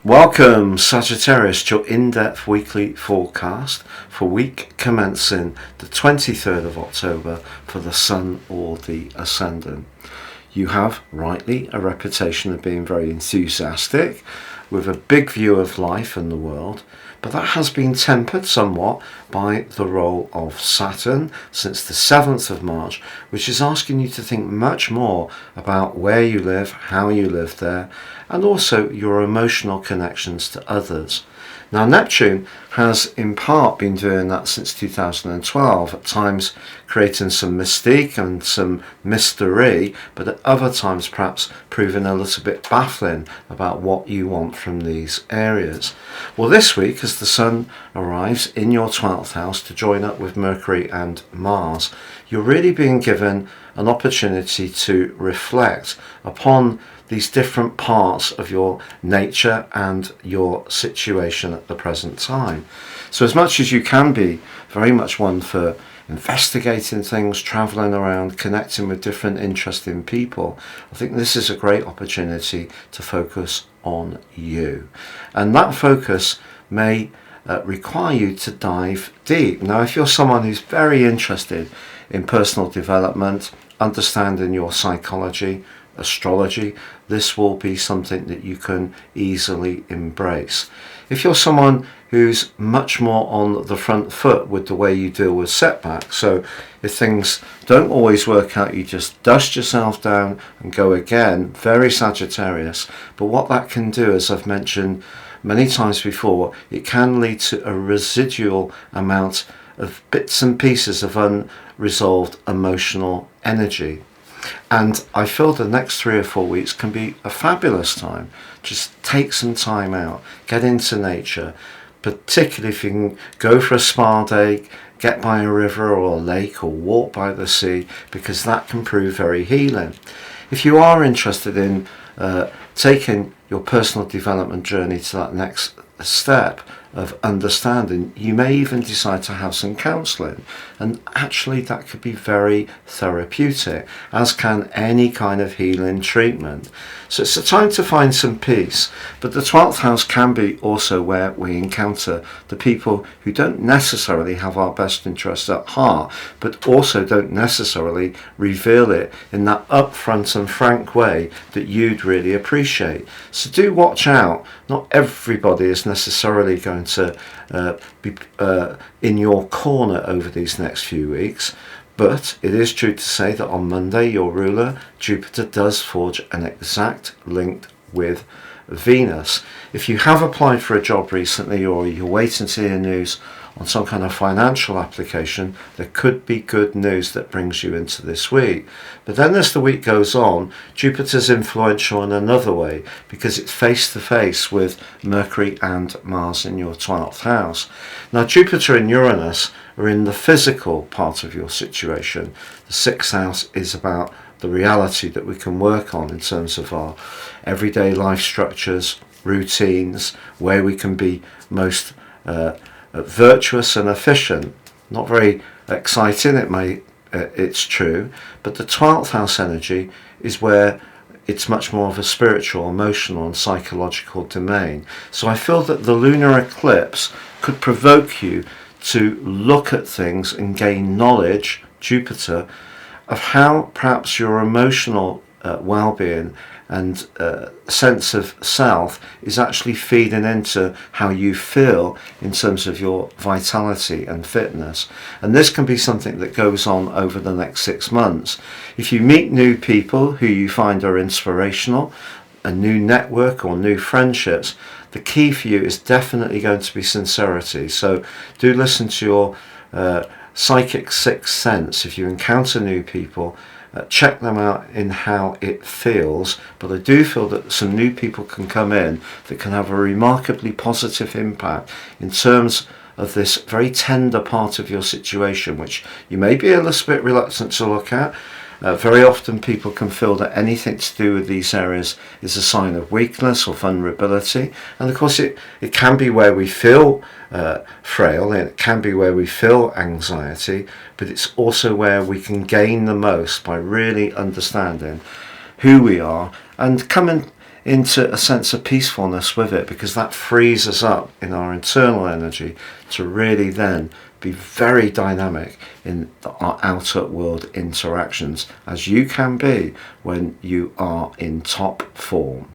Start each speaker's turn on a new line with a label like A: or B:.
A: Welcome, Sagittarius, to your in-depth weekly forecast for week commencing the 23rd of October for the Sun or the Ascendant. You have, rightly, a reputation of being very enthusiastic, with a big view of life and the world, but that has been tempered somewhat by the role of Saturn since the 7th of March, which is asking you to think much more about where you live, how you live there, and also your emotional connections to others. Now, Neptune has in part been doing that since 2012, at times creating some mystique and some mystery, but at other times perhaps proving a little bit baffling about what you want from these areas. Well, this week, as the Sun arrives in your 12th house to join up with Mercury and Mars, you're really being given an opportunity to reflect upon these different parts of your nature and your situation at the present time. So as much as you can be very much one for investigating things, traveling around, connecting with different interesting people, I think this is a great opportunity to focus on you. And that focus may require you to dive deep. Now, if you're someone who's very interested in personal development, understanding your psychology, astrology, this will be something that you can easily embrace. If you're someone who's much more on the front foot with the way you deal with setbacks, so if things don't always work out, you just dust yourself down and go again, very Sagittarius. But what that can do, as I've mentioned many times before, it can lead to a residual amount of bits and pieces of unresolved emotional energy. And I feel the next 3 or 4 weeks can be a fabulous time. Just take some time out, get into nature, particularly if you can go for a spa day, get by a river or a lake or walk by the sea, because that can prove very healing. If you are interested in taking your personal development journey to that next step of understanding, you may even decide to have some counselling, and actually that could be very therapeutic, as can any kind of healing treatment. So it's a time to find some peace. But the 12th house can be also where we encounter the people who don't necessarily have our best interests at heart, but also don't necessarily reveal it in that upfront and frank way that you'd really appreciate. So do watch out. Not everybody is necessarily going to be in your corner over these next few weeks, but it is true to say that on Monday your ruler Jupiter does forge an exact link with Venus. If you have applied for a job recently, or you're waiting to hear news on some kind of financial application, there could be good news that brings you into this week. But then as the week goes on, Jupiter's influential in another way, because it's face to face with Mercury and Mars in your 12th house. Now, Jupiter and Uranus are in the physical part of your situation. The 6th house is about the reality that we can work on in terms of our everyday life structures, routines, where we can be most virtuous and efficient. Not very exciting, it's true, but the 12th house energy is where it's much more of a spiritual, emotional and psychological domain. So I feel that the lunar eclipse could provoke you to look at things and gain knowledge, Jupiter, of how perhaps your emotional well-being and sense of self is actually feeding into how you feel in terms of your vitality and fitness. And this can be something that goes on over the next 6 months. If you meet new people who you find are inspirational, a new network or new friendships, the key for you is definitely going to be sincerity. So do listen to your psychic sixth sense. If you encounter new people, check them out in how it feels. But I do feel that some new people can come in that can have a remarkably positive impact in terms of this very tender part of your situation, which you may be a little bit reluctant to look at. Very often people can feel that anything to do with these areas is a sign of weakness or vulnerability. And of course it can be where we feel frail, and it can be where we feel anxiety, but it's also where we can gain the most by really understanding who we are and coming into a sense of peacefulness with it, because that frees us up in our internal energy to really then be very dynamic in our outer world interactions, as you can be when you are in top form.